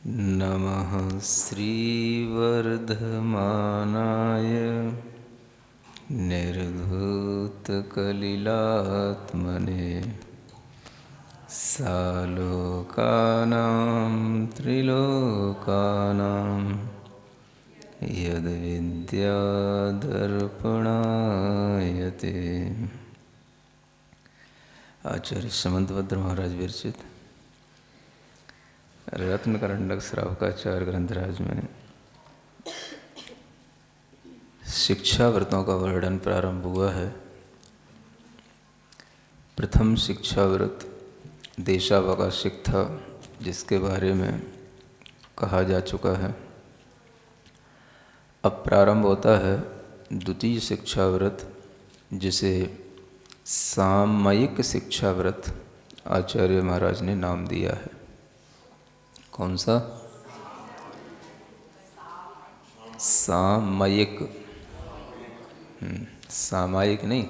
नमः श्रीवर्धमानाय निर्धूतकलिलात्मने सालोकानां त्रिलोकानां यद्विद्यादर्पणायते। आचार्य समंतभद्र महाराज विरचित रत्नकरंडक श्रावकाचार्य ग्रंथराज में शिक्षा व्रतों का वर्णन प्रारंभ हुआ है। प्रथम शिक्षा व्रत देशावकाशिक था, जिसके बारे में कहा जा चुका है। अब प्रारंभ होता है द्वितीय शिक्षा व्रत, जिसे सामयिक शिक्षा व्रत आचार्य महाराज ने नाम दिया है। कौन सा? सामयिक, सामायिक नहीं,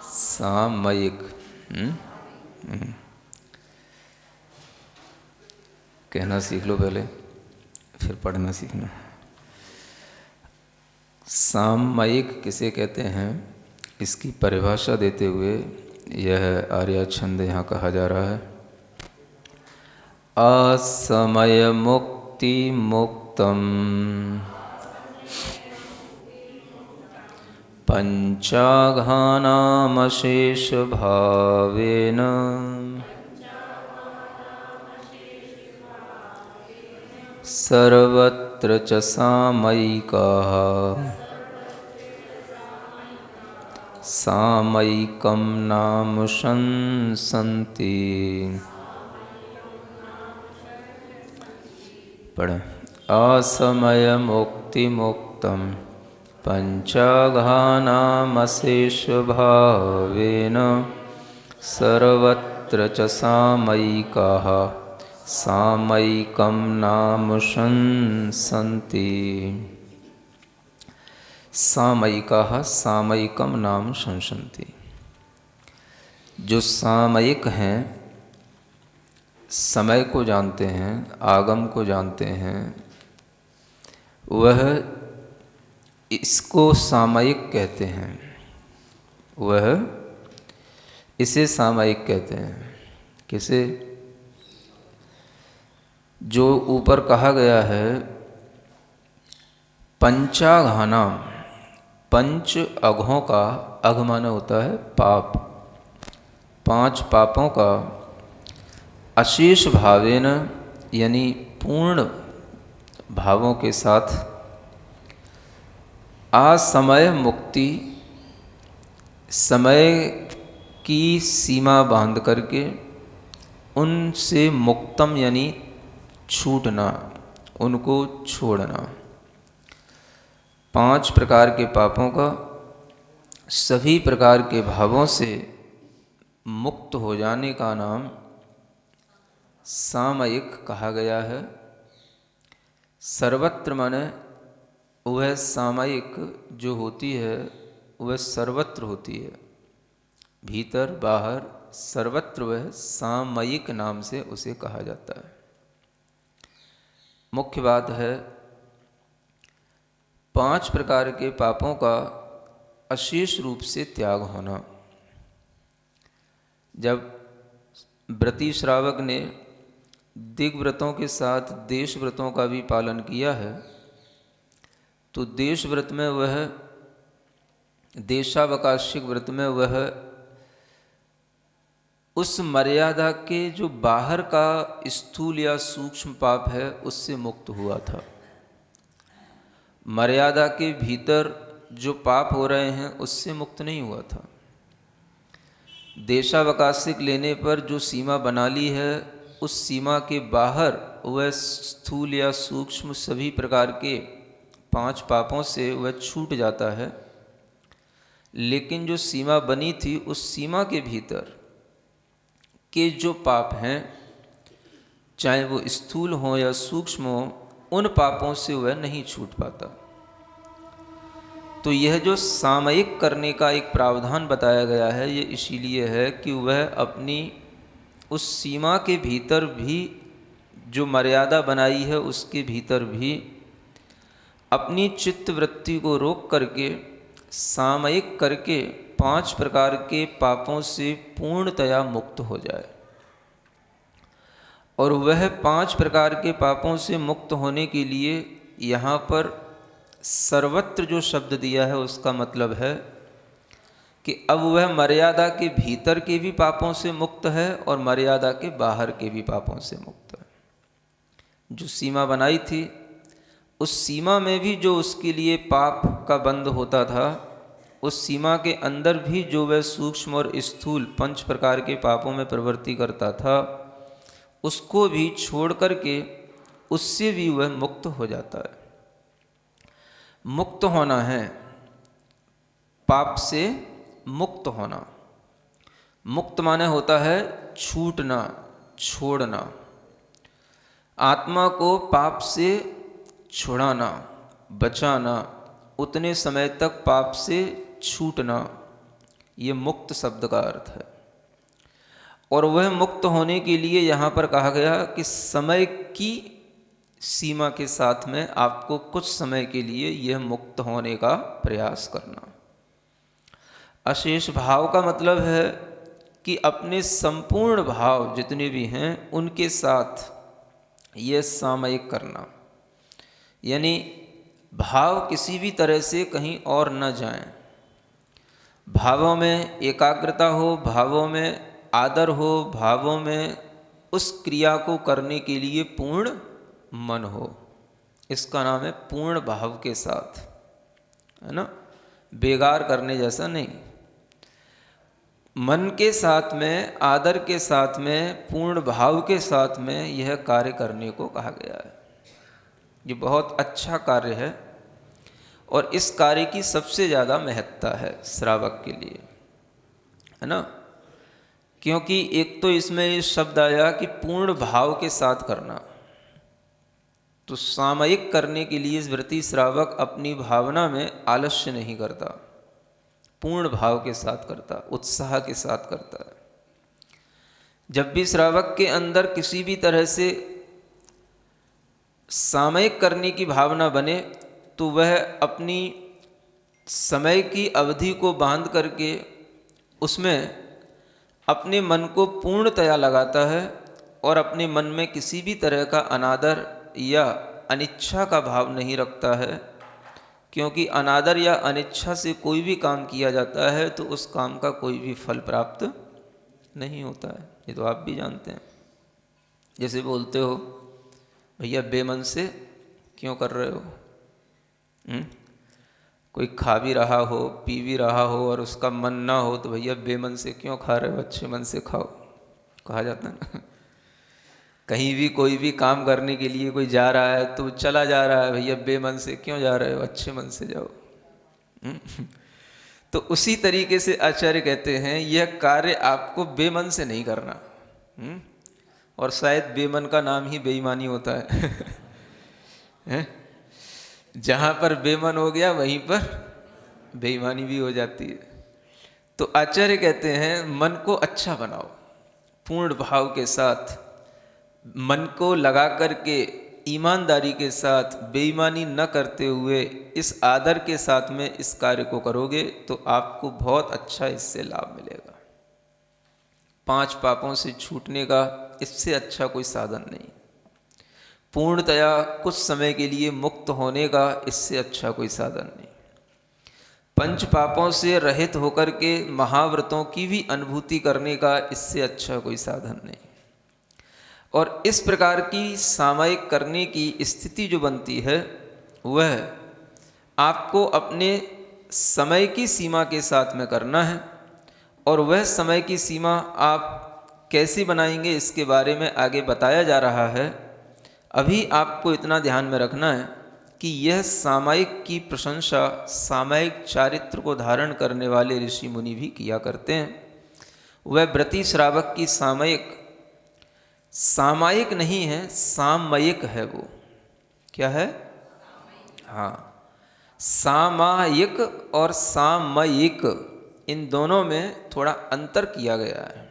सामयिक। कहना सीख लो पहले, फिर पढ़ना सीखना। सामयिक किसे कहते हैं, इसकी परिभाषा देते हुए यह आर्या छंद यहाँ कहा जा रहा है। असमय मुक्ति मुक्तम पंचाघानामशेष भावेन सर्वत्र च सामयिकाः सामयिकं नाम शंसन्ति। पढ़ें। असमय मुक्ति मुक्तम पंचाघानामशेष भावेन सर्वत्र च सामयिकाः सामयिकं नाम शंसन्ति। सामयिकाः सामयिकं नाम शंसन्ति। जो सामयिक हैं, समय को जानते हैं, आगम को जानते हैं, वह इसको सामयिक कहते हैं। वह इसे सामयिक कहते हैं। किसे? जो ऊपर कहा गया है पंचाघानाम, पंच अघों का, अघ माना होता है पाप, पांच पापों का अशेष भावेन यानी पूर्ण भावों के साथ असमय मुक्ति, समय की सीमा बांध करके उनसे मुक्तम यानी छूटना, उनको छोड़ना। पांच प्रकार के पापों का सभी प्रकार के भावों से मुक्त हो जाने का नाम सामयिक कहा गया है। सर्वत्र माने वह सामयिक जो होती है वह सर्वत्र होती है, भीतर बाहर सर्वत्र वह सामयिक नाम से उसे कहा जाता है। मुख्य बात है पांच प्रकार के पापों का अशेष रूप से त्याग होना। जब व्रती श्रावक ने दिग्व्रतों के साथ देश व्रतों का भी पालन किया है, तो देश व्रत में वह, देशावकाशिक व्रत में वह उस मर्यादा के जो बाहर का स्थूल या सूक्ष्म पाप है उससे मुक्त हुआ था। मर्यादा के भीतर जो पाप हो रहे हैं उससे मुक्त नहीं हुआ था। देशावकाशिक लेने पर जो सीमा बना ली है, उस सीमा के बाहर वह स्थूल या सूक्ष्म सभी प्रकार के पांच पापों से वह छूट जाता है। लेकिन जो सीमा बनी थी, उस सीमा के भीतर के जो पाप हैं, चाहे वो स्थूल हो या सूक्ष्म हो, उन पापों से वह नहीं छूट पाता। तो यह जो सामयिक करने का एक प्रावधान बताया गया है, ये इसीलिए है कि वह अपनी उस सीमा के भीतर भी जो मर्यादा बनाई है उसके भीतर भी अपनी चित्त वृत्ति को रोक करके सामयिक करके 5 प्रकार के पापों से पूर्णतया मुक्त हो जाए। और वह 5 प्रकार के पापों से मुक्त होने के लिए यहाँ पर सर्वत्र जो शब्द दिया है उसका मतलब है कि अब वह मर्यादा के भीतर के भी पापों से मुक्त है और मर्यादा के बाहर के भी पापों से मुक्त है। जो सीमा बनाई थी उस सीमा में भी जो उसके लिए पाप का बंद होता था, उस सीमा के अंदर भी जो वह सूक्ष्म और स्थूल 5 प्रकार के पापों में प्रवृत्ति करता था, उसको भी छोड़ करके उससे भी वह मुक्त हो जाता है। मुक्त होना है, पाप से मुक्त होना। मुक्त माने होता है छूटना, छोड़ना, आत्मा को पाप से छुड़ाना, बचाना, उतने समय तक पाप से छूटना, ये मुक्त शब्द का अर्थ है। और वह मुक्त होने के लिए यहाँ पर कहा गया कि समय की सीमा के साथ में आपको कुछ समय के लिए यह मुक्त होने का प्रयास करना। अशेष भाव का मतलब है कि अपने संपूर्ण भाव जितने भी हैं उनके साथ यह सामयिक करना, यानी भाव किसी भी तरह से कहीं और न जाएं। भावों में एकाग्रता हो, भावों में आदर हो, भावों में उस क्रिया को करने के लिए पूर्ण मन हो। इसका नाम है पूर्ण भाव के साथ, है ना, बेगार करने जैसा नहीं। मन के साथ में, आदर के साथ में, पूर्ण भाव के साथ में यह कार्य करने को कहा गया है। ये बहुत अच्छा कार्य है और इस कार्य की सबसे ज़्यादा महत्ता है श्रावक के लिए, है ना। क्योंकि एक तो इसमें ये शब्द आया कि पूर्ण भाव के साथ करना, तो सामयिक करने के लिए व्रती श्रावक अपनी भावना में आलस्य नहीं करता, पूर्ण भाव के साथ करता, उत्साह के साथ करता है। जब भी श्रावक के अंदर किसी भी तरह से सामयिक करने की भावना बने तो वह अपनी समय की अवधि को बांध करके उसमें अपने मन को पूर्णतया लगाता है और अपने मन में किसी भी तरह का अनादर या अनिच्छा का भाव नहीं रखता है। क्योंकि अनादर या अनिच्छा से कोई भी काम किया जाता है तो उस काम का कोई भी फल प्राप्त नहीं होता है, ये तो आप भी जानते हैं। जैसे बोलते हो, भैया बेमन से क्यों कर रहे हो? कोई खा भी रहा हो, पी भी रहा हो और उसका मन ना हो तो भैया बेमन से क्यों खा रहे हो, अच्छे मन से खाओ, कहा जाता है ना। कहीं भी कोई भी काम करने के लिए कोई जा रहा है तो चला जा रहा है, भैया बेमन से क्यों जा रहे हो, अच्छे मन से जाओ। तो उसी तरीके से आचार्य कहते हैं यह कार्य आपको बेमन से नहीं करना। और शायद बेमन का नाम ही बेईमानी होता है। जहाँ पर बेमन हो गया वहीं पर बेईमानी भी हो जाती है। तो आचार्य कहते हैं मन को अच्छा बनाओ, पूर्ण भाव के साथ मन को लगा करके ईमानदारी के साथ, बेईमानी न करते हुए इस आदर के साथ में इस कार्य को करोगे तो आपको बहुत अच्छा इससे लाभ मिलेगा। 5 पापों से छूटने का इससे अच्छा कोई साधन नहीं, पूर्णतया कुछ समय के लिए मुक्त होने का इससे अच्छा कोई साधन नहीं, 5 पापों से रहित होकर के महाव्रतों की भी अनुभूति करने का इससे अच्छा कोई साधन नहीं। और इस प्रकार की सामयिक करने की स्थिति जो बनती है वह आपको अपने समय की सीमा के साथ में करना है। और वह समय की सीमा आप कैसे बनाएंगे इसके बारे में आगे बताया जा रहा है। अभी आपको इतना ध्यान में रखना है कि यह सामयिक की प्रशंसा सामयिक चारित्र को धारण करने वाले ऋषि मुनि भी किया करते हैं। वह व्रती श्रावक की सामयिक नहीं है, सामयिक है। वो क्या है? हाँ, सामयिक और सामयिक इन दोनों में थोड़ा अंतर किया गया है।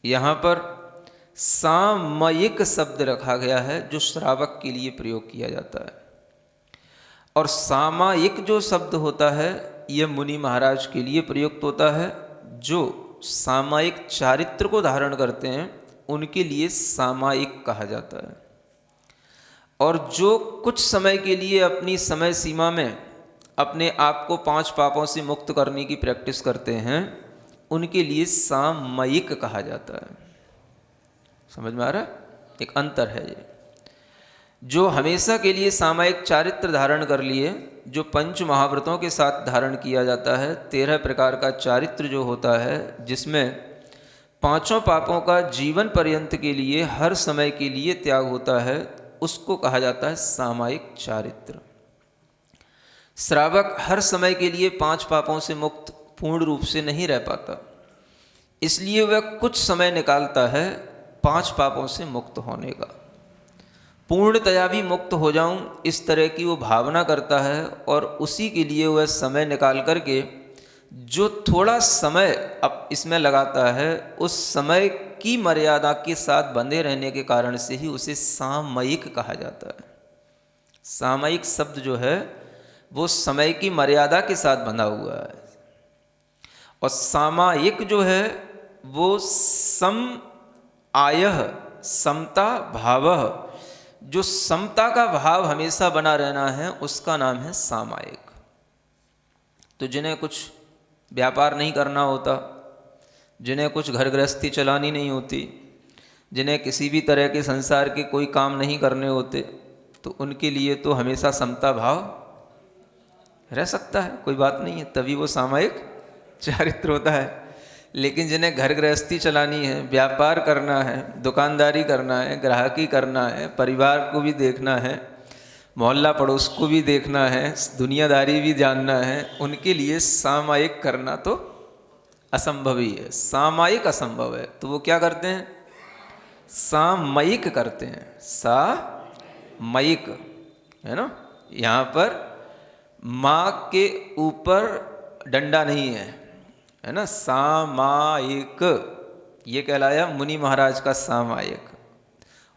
यहाँ पर सामयिक शब्द रखा गया है जो श्रावक के लिए प्रयोग किया जाता है। और सामायिक जो शब्द होता है यह मुनि महाराज के लिए प्रयुक्त होता है। जो सामायिक चारित्र को धारण करते हैं उनके लिए सामायिक कहा जाता है। और जो कुछ समय के लिए अपनी समय सीमा में अपने आप को 5 पापों से मुक्त करने की प्रैक्टिस करते हैं उनके लिए सामयिक कहा जाता है। समझ में आ रहा है? एक अंतर है ये। जो हमेशा के लिए सामायिक चारित्र धारण कर लिए, जो पंच महाव्रतों के साथ धारण किया जाता है, 13 प्रकार का चारित्र जो होता है जिसमें 5 पापों का जीवन पर्यंत के लिए हर समय के लिए त्याग होता है, उसको कहा जाता है सामायिक चारित्र। श्रावक हर समय के लिए 5 पापों से मुक्त पूर्ण रूप से नहीं रह पाता, इसलिए वह कुछ समय निकालता है 5 पापों से मुक्त होने का। पूर्णतया भी मुक्त हो जाऊं इस तरह की वो भावना करता है और उसी के लिए वह समय निकाल करके जो थोड़ा समय अब इसमें लगाता है उस समय की मर्यादा के साथ बंधे रहने के कारण से ही उसे सामयिक कहा जाता है। सामयिक शब्द जो है वो समय की मर्यादा के साथ बंधा हुआ है। और सामायिक जो है वो सम आयः समता भावः, जो समता का भाव हमेशा बना रहना है उसका नाम है सामायिक। तो जिन्हें कुछ व्यापार नहीं करना होता, जिन्हें कुछ घर गृहस्थी चलानी नहीं होती, जिन्हें किसी भी तरह के संसार के कोई काम नहीं करने होते, तो उनके लिए तो हमेशा समता भाव रह सकता है, कोई बात नहीं है, तभी वो सामायिक चारित्र होता है। लेकिन जिन्हें घर गृहस्थी चलानी है, व्यापार करना है, दुकानदारी करना है, ग्राहकी करना है, परिवार को भी देखना है, मोहल्ला पड़ोस को भी देखना है, दुनियादारी भी जानना है, उनके लिए सामायिक करना तो असंभव ही है। सामायिक असंभव है, तो वो क्या करते हैं? सामयिक करते हैं। सामयिक है ना। यहाँ पर माँ के ऊपर डंडा नहीं है ना। सामायिक ये कहलाया मुनि महाराज का सामायिक।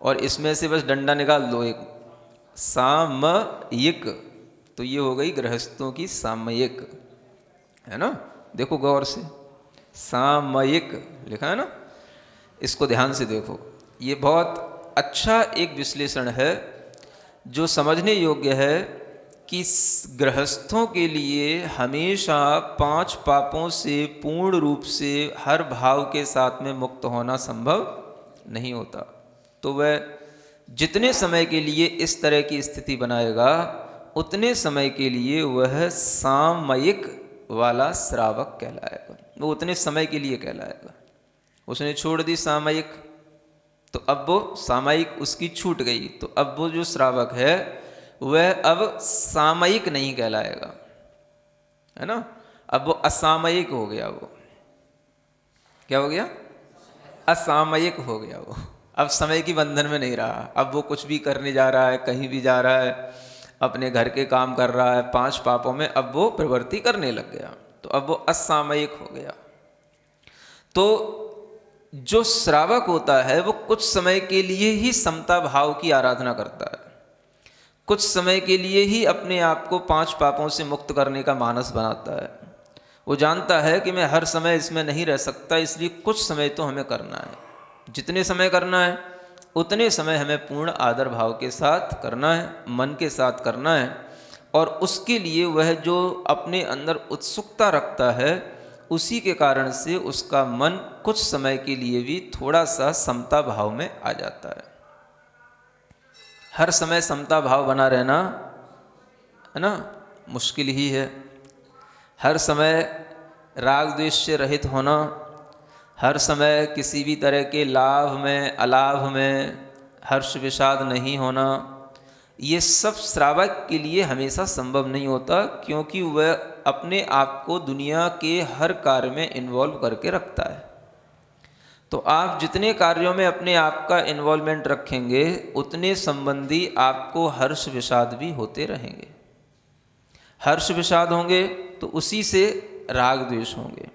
और इसमें से बस डंडा निकाल दो एक, सामयिक, तो ये हो गई गृहस्थों की सामयिक, है ना। देखो गौर से, सामयिक लिखा है ना, इसको ध्यान से देखो। ये बहुत अच्छा एक विश्लेषण है जो समझने योग्य है कि गृहस्थों के लिए हमेशा 5 पापों से पूर्ण रूप से हर भाव के साथ में मुक्त होना संभव नहीं होता। तो वह जितने समय के लिए इस तरह की स्थिति बनाएगा उतने समय के लिए वह सामयिक वाला श्रावक कहलाएगा। वो उतने समय के लिए कहलाएगा। उसने छोड़ दी सामयिक, तो अब वो सामयिक उसकी छूट गई, तो अब वो जो श्रावक है वह अब सामयिक नहीं कहलाएगा, है ना। अब वो असामयिक हो गया। वो क्या हो गया? असामयिक हो गया। वो अब समय की बंधन में नहीं रहा। अब वो कुछ भी करने जा रहा है, कहीं भी जा रहा है, अपने घर के काम कर रहा है, 5 पापों में अब वो प्रवृत्ति करने लग गया, तो अब वो असामयिक हो गया। तो जो श्रावक होता है वो कुछ समय के लिए ही समता भाव की आराधना करता है, कुछ समय के लिए ही अपने आप को 5 पापों से मुक्त करने का मानस बनाता है। वो जानता है कि मैं हर समय इसमें नहीं रह सकता, इसलिए कुछ समय तो हमें करना है। जितने समय करना है उतने समय हमें पूर्ण आदर भाव के साथ करना है, मन के साथ करना है। और उसके लिए वह जो अपने अंदर उत्सुकता रखता है उसी के कारण से उसका मन कुछ समय के लिए भी थोड़ा सा समता भाव में आ जाता है। हर समय समता भाव बना रहना, है ना, मुश्किल ही है। हर समय राग द्वेष से रहित होना, हर समय किसी भी तरह के लाभ में अलाभ में हर्ष विषाद नहीं होना, ये सब श्रावक के लिए हमेशा संभव नहीं होता, क्योंकि वह अपने आप को दुनिया के हर कार्य में इन्वॉल्व करके रखता है। तो आप जितने कार्यों में अपने आप का इन्वॉल्वमेंट रखेंगे उतने संबंधी आपको हर्ष विषाद भी होते रहेंगे। हर्ष विषाद होंगे तो उसी से राग द्वेष होंगे,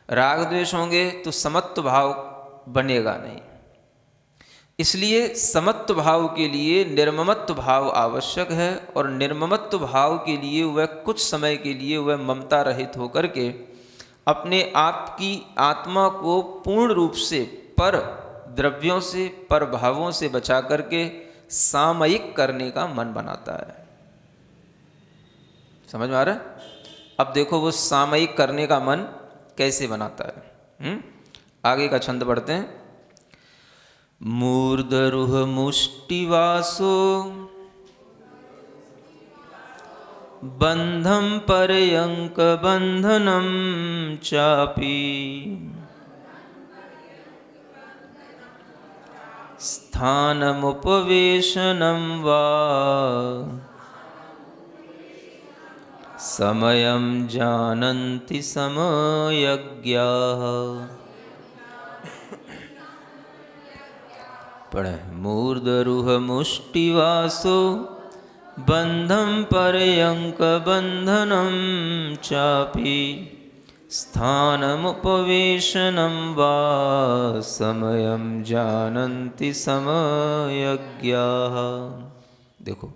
राग द्वेष होंगे तो समत्व भाव बनेगा नहीं, इसलिए समत्व भाव के लिए निर्ममत्व भाव आवश्यक है, और निर्ममत्व भाव के लिए वह कुछ समय के लिए वह ममता रहित होकर के अपने आप की आत्मा को पूर्ण रूप से पर द्रव्यों से, पर भावों से बचा करके सामयिक करने का मन बनाता है। समझ में आ रहा है? अब देखो वो सामयिक करने का मन कैसे बनाता है। आगे का छंद पढ़ते हैं। मूर्धरुह मुष्टिवासो बंधम पर्यंक बंधनम चापि स्थानमुपवेशनं वा समयं जानन्ति समयज्ञाः। पढ़े। मूर्धरुह मुष्टिवासो बंधम पर्यंक बंधनं चापि स्थानमुपवेशनं वा समयं जानन्ति समयज्ञाः। देखो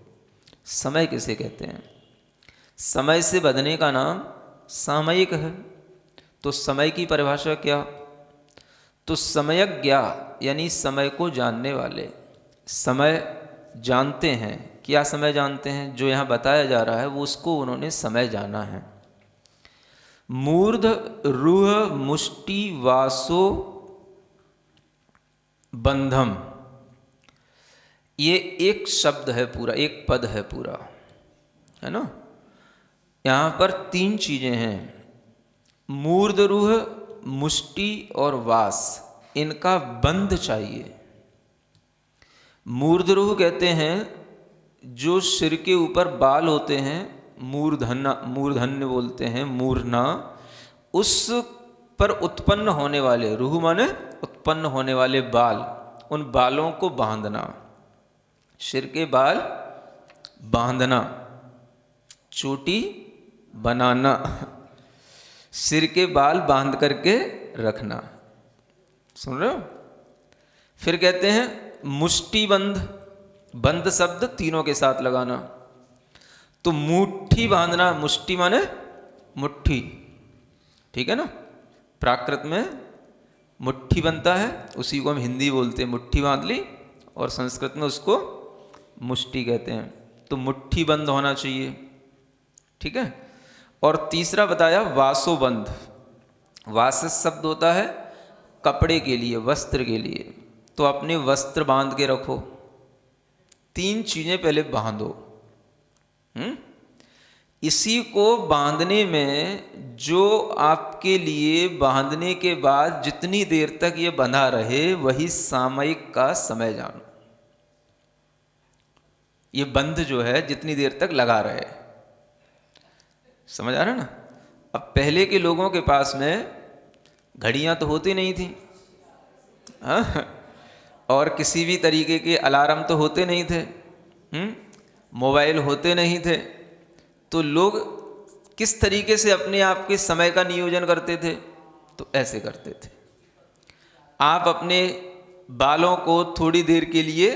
समय किसे कहते हैं? समय से बंधने का नाम सामयिक है। तो समय की परिभाषा क्या? तो समयज्ञ यानी समय को जानने वाले, समय जानते हैं। क्या समय जानते हैं? जो यहाँ बताया जा रहा है वो उसको उन्होंने समय जाना है। मूर्ध रूह मुष्टि वासो बंधम, ये एक शब्द है पूरा, एक पद है पूरा, है ना। यहाँ पर तीन चीजें हैं, मूर्ध रूह, मुष्टि और वास, इनका बंध चाहिए। मूर्धरूह कहते हैं जो सिर के ऊपर बाल होते हैं, मूर्धन्य बोलते हैं, मूर्धना, उस पर उत्पन्न होने वाले, रूह माने उत्पन्न होने वाले बाल, उन बालों को बांधना, सिर के बाल बांधना, चोटी बनाना, सिर के बाल बांध करके रखना। सुन रहे हो? फिर कहते हैं मुष्टि बंध, बंध शब्द तीनों के साथ लगाना। तो मुट्ठी बांधना, मुष्टि माने मुट्ठी, ठीक है ना। प्राकृत में मुट्ठी बनता है, उसी को हम हिंदी बोलते हैं मुट्ठी बांध ली, और संस्कृत में उसको मुष्टि कहते हैं। तो मुट्ठी बंद होना चाहिए, ठीक है। और तीसरा बताया वासोबंध। वास शब्द होता है कपड़े के लिए, वस्त्र के लिए। तो अपने वस्त्र बांध के रखो। तीन चीजें पहले बांधो। इसी को बांधने में जो आपके लिए बांधने के बाद जितनी देर तक ये बंधा रहे, वही सामयिक का समय जानो। ये बंध जो है जितनी देर तक लगा रहे, समझ आ रहा है ना। अब पहले के लोगों के पास में घड़ियां तो होती नहीं थी, हाँ? और किसी भी तरीके के अलार्म तो होते नहीं थे, मोबाइल होते नहीं थे। तो लोग किस तरीके से अपने आप के समय का नियोजन करते थे? तो ऐसे करते थे। आप अपने बालों को थोड़ी देर के लिए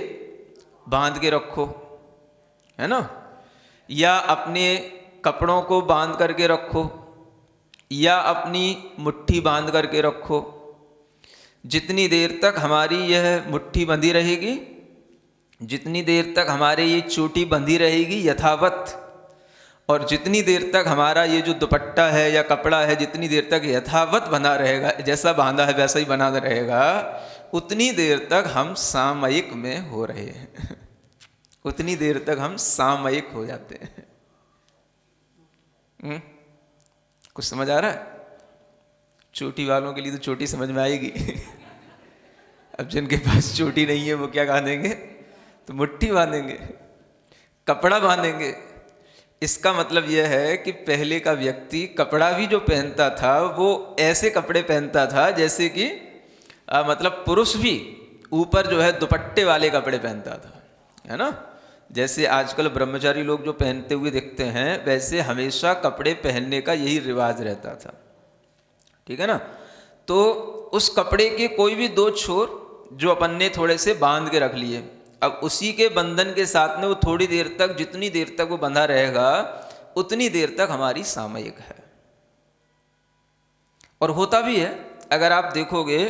बांध के रखो, है ना, या अपने कपड़ों को बांध करके रखो, या अपनी मुट्ठी बांध करके रखो। जितनी देर तक हमारी यह मुट्ठी बंधी रहेगी, जितनी देर तक हमारे ये चोटी बंधी रहेगी यथावत, और जितनी देर तक हमारा ये जो दुपट्टा है या कपड़ा है, जितनी देर तक यथावत बना रहेगा, जैसा बांधा है वैसा ही बना रहेगा, उतनी देर तक हम सामयिक में हो रहे हैं। उतनी देर तक हम सामयिक हो जाते हैं। कुछ समझ आ रहा है? चोटी वालों के लिए तो चोटी समझ में आएगी। अब जिनके पास चोटी नहीं है वो क्या बांधेंगे? तो मुट्ठी बांधेंगे, कपड़ा बांधेंगे। इसका मतलब यह है कि पहले का व्यक्ति कपड़ा भी जो पहनता था वो ऐसे कपड़े पहनता था जैसे कि मतलब पुरुष भी ऊपर जो है दुपट्टे वाले कपड़े पहनता था, है ना। जैसे आजकल ब्रह्मचारी लोग जो पहनते हुए दिखते हैं, वैसे हमेशा कपड़े पहनने का यही रिवाज रहता था, ठीक है ना। तो उस कपड़े के कोई भी दो छोर जो अपन ने थोड़े से बांध के रख लिए, अब उसी के बंधन के साथ में वो थोड़ी देर तक, जितनी देर तक वो बंधा रहेगा उतनी देर तक हमारी सामयिक है। और होता भी है, अगर आप देखोगे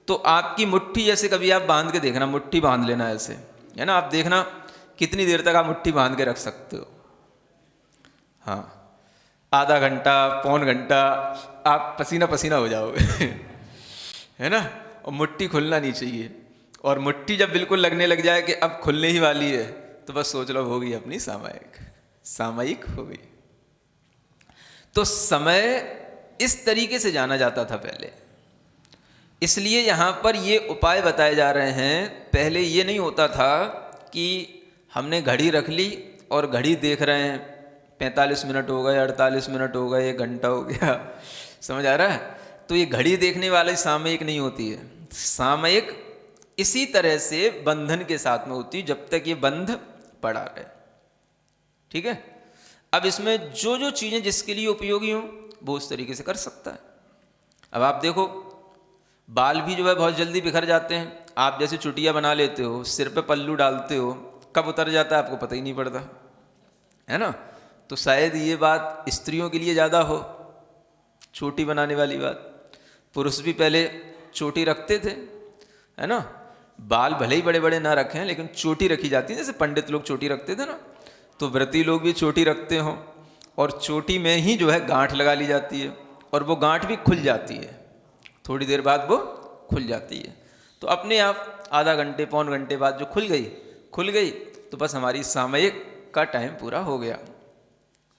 तो आपकी मुट्ठी, जैसे कभी आप बांध के देखना, मुट्ठी बांध लेना ऐसे, है ना, आप देखना कितनी देर तक आप मुट्ठी बांध के रख सकते हो। हाँ, आधा घंटा, पौन घंटा, आप पसीना पसीना हो जाओगे है ना। और मुट्ठी खुलना नहीं चाहिए, और मुट्ठी जब बिल्कुल लगने लग जाए कि अब खुलने ही वाली है, तो बस सोच लो हो गई अपनी सामयिक हो गई। तो समय इस तरीके से जाना जाता था पहले, इसलिए यहाँ पर ये उपाय बताए जा रहे हैं। पहले ये नहीं होता था कि हमने घड़ी रख ली और घड़ी देख रहे हैं 45 मिनट हो गए, 48 मिनट हो गए, 1 घंटा हो गया, समझ आ रहा है। तो ये घड़ी देखने वाली सामयिक नहीं होती है। सामयिक इसी तरह से बंधन के साथ में होती, जब तक ये बंध पड़ा रहे। ठीक है। अब इसमें जो जो चीज़ें जिसके लिए उपयोगी हों वो उस तरीके से कर सकता है। अब आप देखो, बाल भी जो है बहुत जल्दी बिखर जाते हैं। आप जैसे चुटिया बना लेते हो, सिर पे पल्लू डालते हो, कब उतर जाता है आपको पता ही नहीं पड़ता, है ना। तो शायद ये बात स्त्रियों के लिए ज़्यादा हो, चोटी बनाने वाली बात। पुरुष भी पहले चोटी रखते थे, है ना। बाल भले ही बड़े बड़े ना रखें, लेकिन चोटी रखी जाती है। जैसे पंडित लोग चोटी रखते थे ना, तो व्रती लोग भी चोटी रखते हों, और चोटी में ही जो है गांठ लगा ली जाती है, और वो गांठ भी खुल जाती है, थोड़ी देर बाद वो खुल जाती है। तो अपने आप आधा घंटे, पौन घंटे बाद जो खुल गई, तो बस हमारी सामयिक का टाइम पूरा हो गया।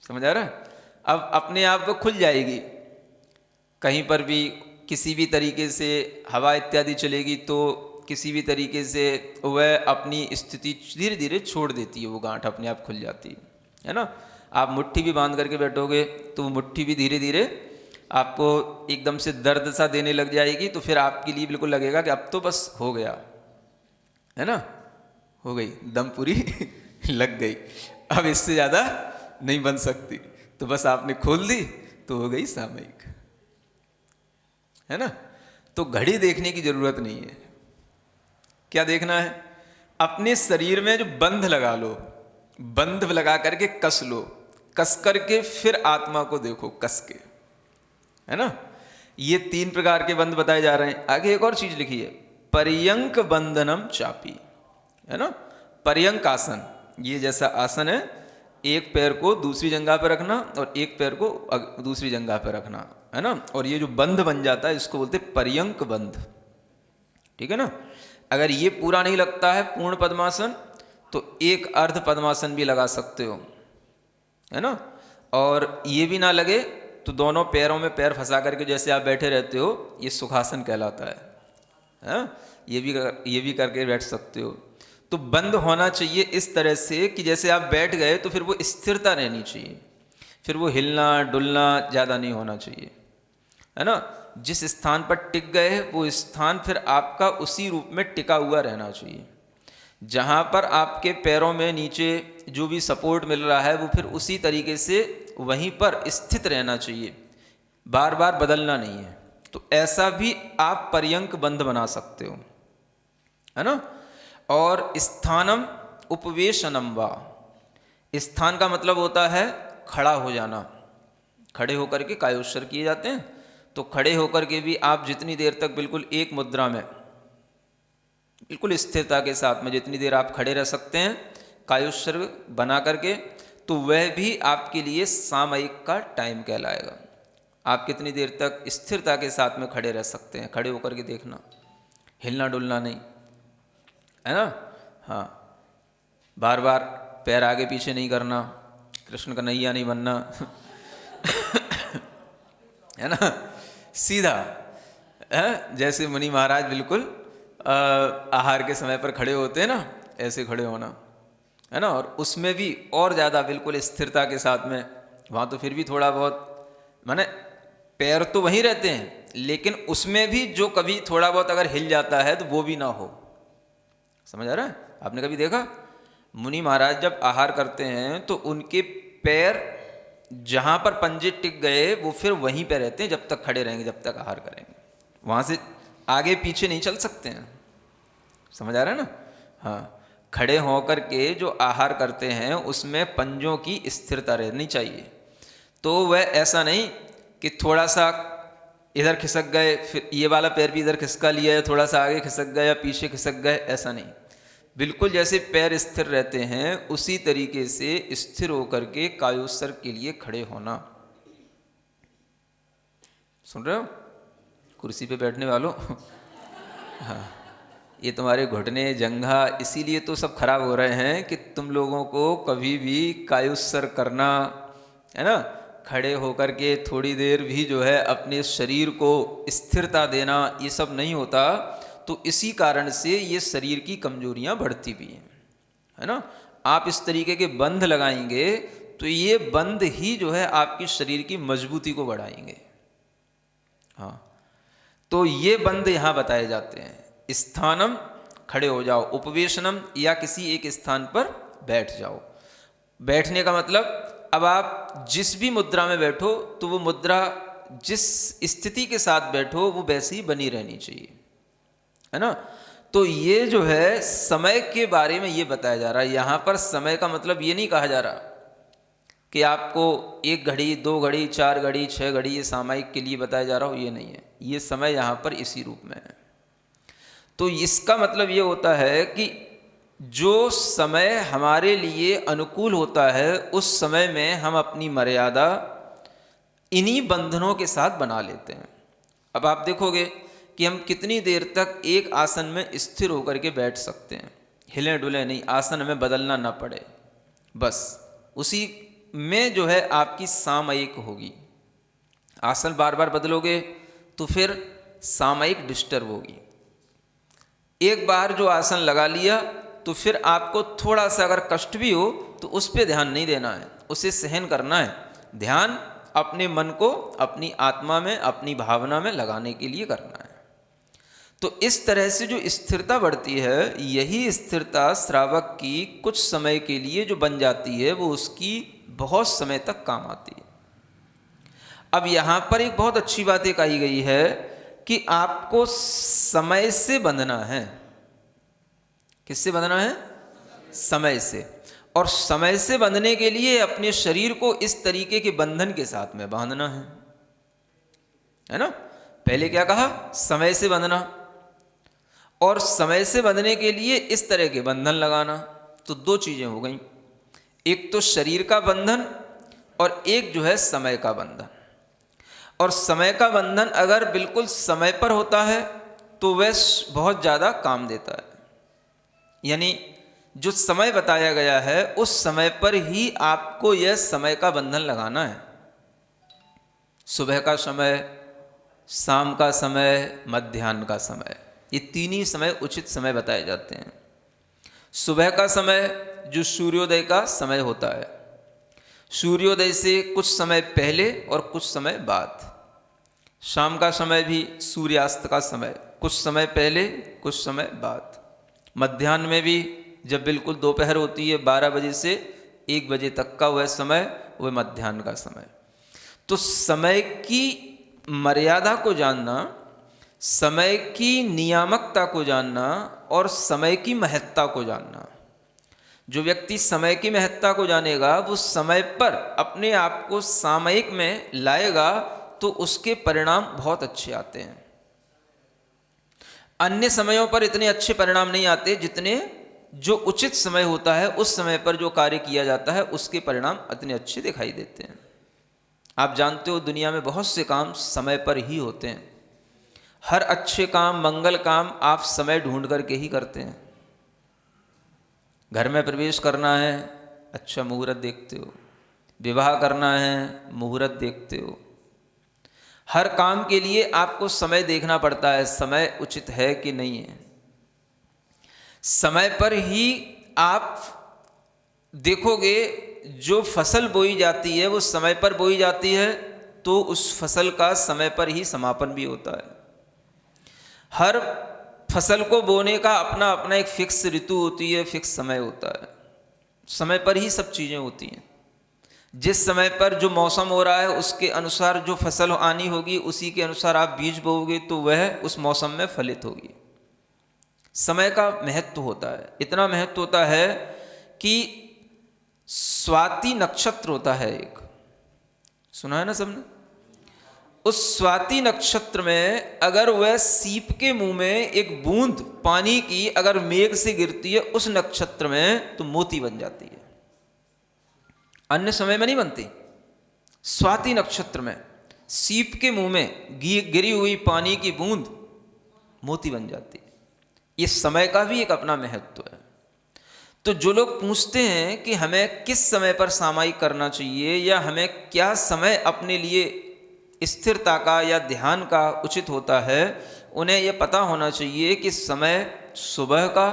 समझ आ रहा है। अब अपने आप वो खुल जाएगी। कहीं पर भी किसी भी तरीके से हवा इत्यादि चलेगी तो किसी भी तरीके से वह अपनी स्थिति धीरे धीरे छोड़ देती है, वो गांठ अपने आप खुल जाती है ना। आप मुट्ठी भी बांध करके बैठोगे तो वो मुट्ठी भी धीरे धीरे आपको एकदम से दर्द सा देने लग जाएगी, तो फिर आपके लिए बिल्कुल लगेगा कि अब तो बस हो गया, है ना, हो गई, दम पूरी लग गई, अब इससे ज़्यादा नहीं बन सकती। तो बस आपने खोल दी तो हो गई सामयिक, है ना। तो घड़ी देखने की जरूरत नहीं है। क्या देखना है? अपने शरीर में जो बंध लगा लो, बंध लगा करके कस लो, कस करके फिर आत्मा को देखो कस के, है ना। ये 3 प्रकार के बंध बताए जा रहे हैं। आगे एक और चीज लिखी है, पर्यंक बंधनम चापी, है ना। पर्यंक आसन, ये जैसा आसन है, एक पैर को दूसरी जंघा पर रखना और एक पैर को दूसरी जंघा पर रखना, है ना। और ये जो बंध बन जाता है इसको बोलते पर्यंक बंध, ठीक है ना। अगर ये पूरा नहीं लगता है पूर्ण पद्मासन, तो एक अर्ध पद्मासन भी लगा सकते हो, है ना। और ये भी ना लगे तो दोनों पैरों में पैर फंसा करके जैसे आप बैठे रहते हो, ये सुखासन कहलाता है। ये भी करके बैठ सकते हो। तो बंद होना चाहिए इस तरह से कि जैसे आप बैठ गए तो फिर वो स्थिरता रहनी चाहिए, फिर वो हिलना डुलना ज़्यादा नहीं होना चाहिए, है ना। जिस स्थान पर टिक गए वो स्थान फिर आपका उसी रूप में टिका हुआ रहना चाहिए। जहाँ पर आपके पैरों में नीचे जो भी सपोर्ट मिल रहा है वो फिर उसी तरीके से वहीं पर स्थित रहना चाहिए, बार बार बदलना नहीं है। तो ऐसा भी आप पर्यंक बंध बना सकते हो, है ना। और स्थानम उपवेशनम वा, स्थान का मतलब होता है खड़ा हो जाना, खड़े होकर के कायोत्सर किए जाते हैं। तो खड़े होकर के भी आप जितनी देर तक बिल्कुल एक मुद्रा में, बिल्कुल स्थिरता के साथ में जितनी देर आप खड़े रह सकते हैं कायोत्सर बना करके, तो वह भी आपके लिए सामयिक का टाइम कहलाएगा। आप कितनी देर तक स्थिरता के साथ में खड़े रह सकते हैं, खड़े होकर के देखना, हिलना डुलना नहीं, है ना। हाँ, बार बार पैर आगे पीछे नहीं करना, कृष्ण कन्हैया नहीं बनना है ना, सीधा है। जैसे मुनि महाराज बिल्कुल आहार के समय पर खड़े होते हैं ना, ऐसे खड़े होना, है ना। और उसमें भी और ज़्यादा बिल्कुल स्थिरता के साथ में, वहाँ तो फिर भी थोड़ा बहुत, माने पैर तो वहीं रहते हैं, लेकिन उसमें भी जो कभी थोड़ा बहुत अगर हिल जाता है तो वो भी ना हो। समझ आ रहा है? आपने कभी देखा मुनि महाराज जब आहार करते हैं तो उनके पैर जहाँ पर पंजे टिक गए वो फिर वहीं पे रहते हैं जब तक खड़े रहेंगे, जब तक आहार करेंगे, वहाँ से आगे पीछे नहीं चल सकते हैं, समझ आ रहा है ना? हाँ, खड़े होकर के जो आहार करते हैं उसमें पंजों की स्थिरता रहनी चाहिए। तो वह ऐसा नहीं कि थोड़ा सा इधर खिसक गए, फिर ये वाला पैर भी इधर खिसका लिया है, थोड़ा सा आगे खिसक गए या पीछे खिसक गए, ऐसा नहीं। बिल्कुल जैसे पैर स्थिर रहते हैं उसी तरीके से स्थिर होकर के कायोत्सर्ग के लिए खड़े होना। सुन रहे हो कुर्सी पे बैठने वालों? हाँ, ये तुम्हारे घुटने जंघा इसीलिए तो सब खराब हो रहे हैं कि तुम लोगों को कभी भी कायोत्सर्ग करना, है ना, खड़े होकर के थोड़ी देर भी जो है अपने शरीर को स्थिरता देना, ये सब नहीं होता। तो इसी कारण से ये शरीर की कमजोरियां बढ़ती भी हैं, है ना। आप इस तरीके के बंध लगाएंगे तो ये बंध ही जो है आपकी शरीर की मजबूती को बढ़ाएंगे। हाँ, तो ये बंध यहाँ बताए जाते हैं। स्थानम, खड़े हो जाओ, उपवेशनम, या किसी एक स्थान पर बैठ जाओ। बैठने का मतलब अब आप जिस भी मुद्रा में बैठो तो वो मुद्रा जिस स्थिति के साथ बैठो वो वैसी ही बनी रहनी चाहिए, है ना। तो ये जो है समय के बारे में ये बताया जा रहा है। यहाँ पर समय का मतलब ये नहीं कहा जा रहा कि आपको 1 घड़ी 2 घड़ी 4 घड़ी 6 घड़ी ये सामयिक के लिए बताया जा रहा हो, ये नहीं है। ये समय यहाँ पर इसी रूप में है। तो इसका मतलब ये होता है कि जो समय हमारे लिए अनुकूल होता है उस समय में हम अपनी मर्यादा इन्हीं बंधनों के साथ बना लेते हैं। अब आप देखोगे कि हम कितनी देर तक एक आसन में स्थिर होकर के बैठ सकते हैं, हिले डुले नहीं, आसन हमें बदलना ना पड़े, बस उसी में जो है आपकी सामयिक होगी। आसन बार बार बदलोगे तो फिर सामयिक डिस्टर्ब होगी। एक बार जो आसन लगा लिया तो फिर आपको थोड़ा सा अगर कष्ट भी हो तो उस पर ध्यान नहीं देना है, उसे सहन करना है। ध्यान अपने मन को अपनी आत्मा में, अपनी भावना में लगाने के लिए करना है। तो इस तरह से जो स्थिरता बढ़ती है, यही स्थिरता श्रावक की कुछ समय के लिए जो बन जाती है वो उसकी बहुत समय तक काम आती है। अब यहाँ पर एक बहुत अच्छी बात ये कही गई है कि आपको समय से बंधना है। किससे बंधना है? समय से। और समय से बंधने के लिए अपने शरीर को इस तरीके के बंधन के साथ में बांधना है ना। पहले क्या कहा? समय से बंधना, और समय से बंधने के लिए इस तरह के बंधन लगाना। तो 2 चीजें हो गई, एक तो शरीर का बंधन और एक जो है समय का बंधन। और समय का बंधन अगर बिल्कुल समय पर होता है तो वह बहुत ज़्यादा काम देता है। यानी जो समय बताया गया है उस समय पर ही आपको यह समय का बंधन लगाना है। सुबह का समय, शाम का समय, मध्याह्न का समय, ये 3 ही समय उचित समय बताए जाते हैं। सुबह का समय जो सूर्योदय का समय होता है, सूर्योदय से कुछ समय पहले और कुछ समय बाद। शाम का समय भी सूर्यास्त का समय, कुछ समय पहले कुछ समय बाद। मध्याह्न में भी जब बिल्कुल दोपहर होती है 12 बजे से 1 बजे तक का वह समय, वह मध्याह्न का समय। तो समय की मर्यादा को जानना, समय की नियामकता को जानना और समय की महत्ता को जानना। जो व्यक्ति समय की महत्ता को जानेगा वो समय पर अपने आप को सामयिक में लाएगा तो उसके परिणाम बहुत अच्छे आते हैं। अन्य समयों पर इतने अच्छे परिणाम नहीं आते जितने जो उचित समय होता है उस समय पर जो कार्य किया जाता है उसके परिणाम इतने अच्छे दिखाई देते हैं। आप जानते हो दुनिया में बहुत से काम समय पर ही होते हैं। हर अच्छे काम, मंगल काम आप समय ढूंढ करके ही करते हैं। घर में प्रवेश करना है, अच्छा मुहूर्त देखते हो। विवाह करना है, मुहूर्त देखते हो। हर काम के लिए आपको समय देखना पड़ता है, समय उचित है कि नहीं है। समय पर ही आप देखोगे जो फसल बोई जाती है वो समय पर बोई जाती है तो उस फसल का समय पर ही समापन भी होता है। हर फसल को बोने का अपना अपना एक फिक्स ऋतु होती है, फिक्स समय होता है। समय पर ही सब चीज़ें होती हैं। जिस समय पर जो मौसम हो रहा है उसके अनुसार जो फसल आनी होगी उसी के अनुसार आप बीज बोओगे तो वह उस मौसम में फलित होगी। समय का महत्व होता है, इतना महत्व होता है कि स्वाति नक्षत्र होता है एक, सुना है ना सबने? उस स्वाति नक्षत्र में अगर वह सीप के मुंह में एक बूंद पानी की अगर मेघ से गिरती है उस नक्षत्र में, तो मोती बन जाती है। अन्य समय में नहीं बनती। स्वाति नक्षत्र में सीप के मुंह में गिरी हुई पानी की बूंद मोती बन जाती है। ये समय का भी एक अपना महत्व है। तो जो लोग पूछते हैं कि हमें किस समय पर सामायिक करना चाहिए या हमें क्या समय अपने लिए स्थिरता का या ध्यान का उचित होता है, उन्हें यह पता होना चाहिए कि समय सुबह का,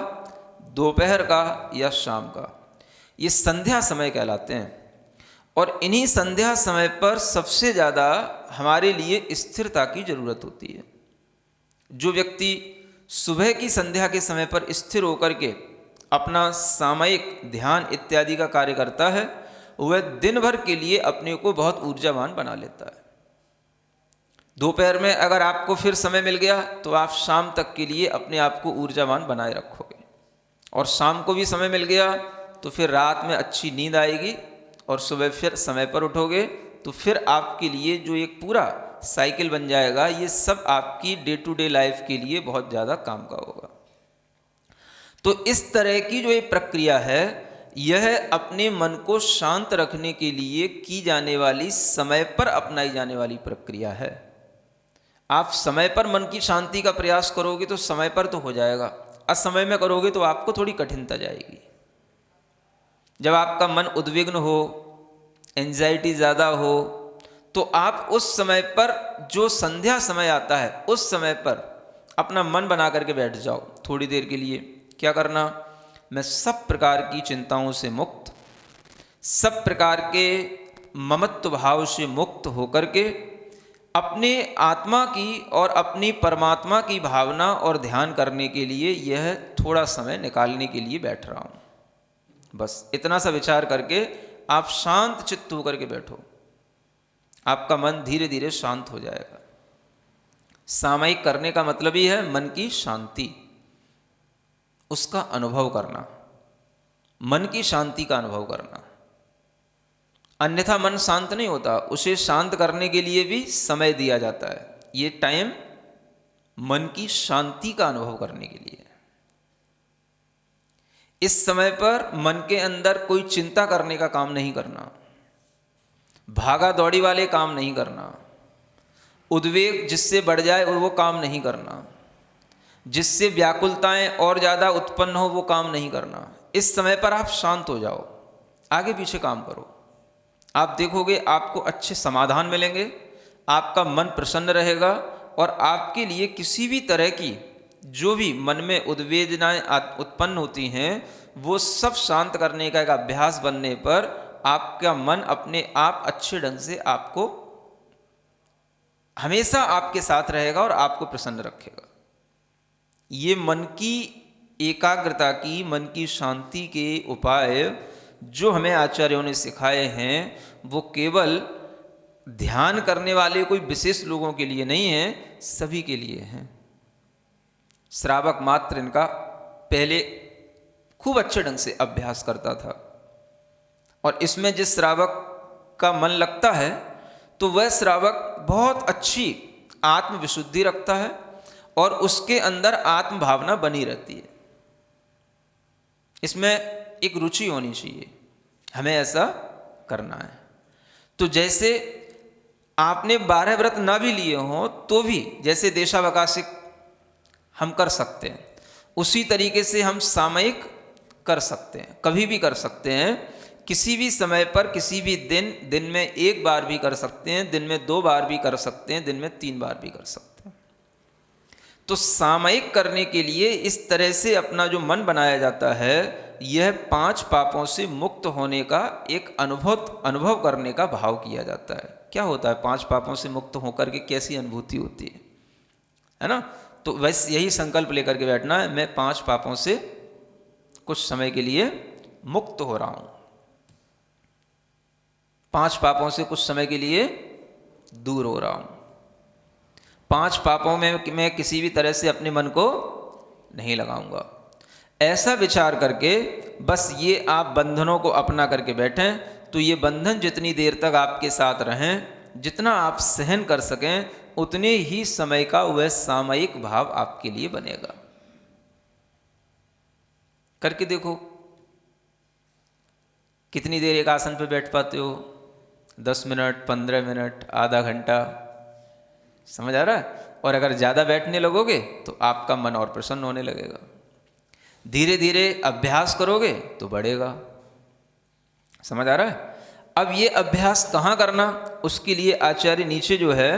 दोपहर का या शाम का, ये संध्या समय कहलाते हैं। और इन्हीं संध्या समय पर सबसे ज़्यादा हमारे लिए स्थिरता की ज़रूरत होती है। जो व्यक्ति सुबह की संध्या के समय पर स्थिर होकर के अपना सामयिक ध्यान इत्यादि का कार्य करता है, वह दिन भर के लिए अपने को बहुत ऊर्जावान बना लेता है। दोपहर में अगर आपको फिर समय मिल गया तो आप शाम तक के लिए अपने आप को ऊर्जावान बनाए रखोगे, और शाम को भी समय मिल गया तो फिर रात में अच्छी नींद आएगी और सुबह फिर समय पर उठोगे, तो फिर आपके लिए जो एक पूरा साइकिल बन जाएगा, ये सब आपकी डे टू डे लाइफ के लिए बहुत ज़्यादा काम का होगा। तो इस तरह की जो ये प्रक्रिया है, यह अपने मन को शांत रखने के लिए की जाने वाली, समय पर अपनाई जाने वाली प्रक्रिया है। आप समय पर मन की शांति का प्रयास करोगे तो समय पर तो हो जाएगा, असमय में करोगे तो आपको थोड़ी कठिनता जाएगी। जब आपका मन उद्विग्न हो, एंजाइटी ज़्यादा हो, तो आप उस समय पर, जो संध्या समय आता है, उस समय पर अपना मन बना करके बैठ जाओ थोड़ी देर के लिए। क्या करना? मैं सब प्रकार की चिंताओं से मुक्त, सब प्रकार के ममत्व भाव से मुक्त होकर के अपने आत्मा की और अपनी परमात्मा की भावना और ध्यान करने के लिए यह थोड़ा समय निकालने के लिए बैठ रहा हूँ। बस इतना सा विचार करके आप शांत चित्त होकर के बैठो, आपका मन धीरे धीरे शांत हो जाएगा। सामयिक करने का मतलब ही है मन की शांति, उसका अनुभव करना, मन की शांति का अनुभव करना। अन्यथा मन शांत नहीं होता, उसे शांत करने के लिए भी समय दिया जाता है। ये टाइम मन की शांति का अनुभव करने के लिए। इस समय पर मन के अंदर कोई चिंता करने का काम नहीं करना, भागा दौड़ी वाले काम नहीं करना, उद्वेग जिससे बढ़ जाए वो काम नहीं करना, जिससे व्याकुलताएं और ज़्यादा उत्पन्न हो वो काम नहीं करना। इस समय पर आप शांत हो जाओ, आगे पीछे काम करो, आप देखोगे आपको अच्छे समाधान मिलेंगे, आपका मन प्रसन्न रहेगा और आपके लिए किसी भी तरह की जो भी मन में उद्वेदनाएं उत्पन्न होती हैं वो सब शांत करने का एक अभ्यास बनने पर आपका मन अपने आप अच्छे ढंग से आपको हमेशा आपके साथ रहेगा और आपको प्रसन्न रखेगा। ये मन की एकाग्रता की, मन की शांति के उपाय जो हमें आचार्यों ने सिखाए हैं वो केवल ध्यान करने वाले कोई विशेष लोगों के लिए नहीं है, सभी के लिए हैं। श्रावक मात्र इनका पहले खूब अच्छे ढंग से अभ्यास करता था, और इसमें जिस श्रावक का मन लगता है तो वह श्रावक बहुत अच्छी आत्मविशुद्धि रखता है और उसके अंदर आत्म भावना बनी रहती है। इसमें एक रुचि होनी चाहिए, हमें ऐसा करना है। तो जैसे आपने 12 व्रत ना भी लिए हों तो भी जैसे देशावकाशिक हम कर सकते हैं, उसी तरीके से हम सामयिक कर सकते हैं, कभी भी कर सकते हैं, किसी भी समय पर, किसी भी दिन में 1 बार भी कर सकते हैं, दिन में 2 बार भी कर सकते हैं, दिन में 3 बार भी कर सकते हैं। तो सामयिक करने के लिए इस तरह से अपना जो मन बनाया जाता है, यह 5 पापों से मुक्त होने का एक अनुभव करने का भाव किया जाता है। क्या होता है 5 पापों से मुक्त होकर के कैसी अनुभूति होती है ना? तो बस यही संकल्प लेकर के बैठना है, मैं 5 पापों से कुछ समय के लिए मुक्त हो रहा हूं, 5 पापों से कुछ समय के लिए दूर हो रहा हूं, 5 पापों में मैं किसी भी तरह से अपने मन को नहीं लगाऊंगा। ऐसा विचार करके बस ये आप बंधनों को अपना करके बैठें, तो ये बंधन जितनी देर तक आपके साथ रहें, जितना आप सहन कर सकें, उतने ही समय का वह सामयिक भाव आपके लिए बनेगा। करके देखो, कितनी देर एक आसन पे बैठ पाते हो? 10 मिनट, 15 मिनट, आधा घंटा, समझ आ रहा है? और अगर ज़्यादा बैठने लगोगे तो आपका मन और प्रसन्न होने लगेगा। धीरे धीरे अभ्यास करोगे तो बढ़ेगा। समझ आ रहा है? अब ये अभ्यास कहाँ करना, उसके लिए आचार्य नीचे जो है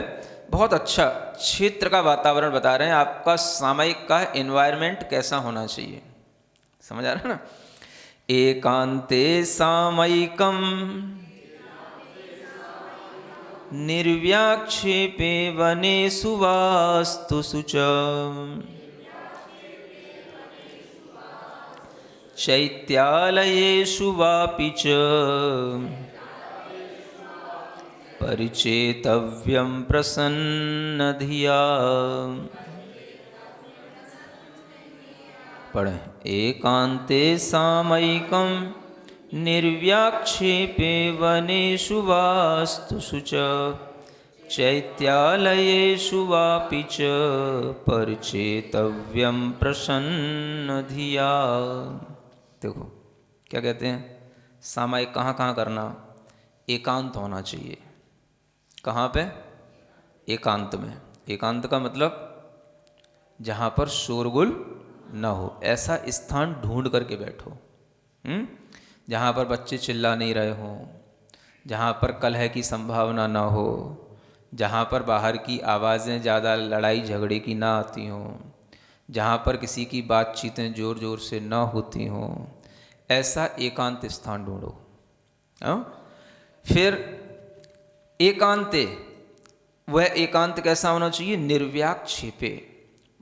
बहुत अच्छा क्षेत्र का वातावरण बता रहे हैं, आपका सामयिक का एनवायरनमेंट कैसा होना चाहिए। समझ आ रहा है ना? एकांते सामयिकम निर्व्याक्षेपे वनेषु वास्तुषु च चैत्यालयेषु वापि च परिचेतव्यं प्रसन्नधिया। पढ़ें। एकांते सामयिकं निर्व्याक्षेपे वनेषु वास्तुषु च चैत्यालयेषु वापि च परिचेतव्यं प्रसन्नधिया। देखो क्या कहते हैं, सामयिक कहाँ कहाँ करना? एकांत होना चाहिए। कहाँ पे? एकांत में। एकांत का मतलब जहाँ पर शोरगुल न हो, ऐसा स्थान ढूंढ करके बैठो। जहाँ पर बच्चे चिल्ला नहीं रहे हों, जहाँ पर कलह की संभावना ना हो, जहाँ पर बाहर की आवाज़ें ज़्यादा लड़ाई झगड़े की ना आती हों, जहाँ पर किसी की बातचीतें ज़ोर ज़ोर से ना होती हों, ऐसा एकांत स्थान ढूंढो। फिर एकांते, वह एकांत कैसा होना चाहिए? निर्व्याक्षेपे,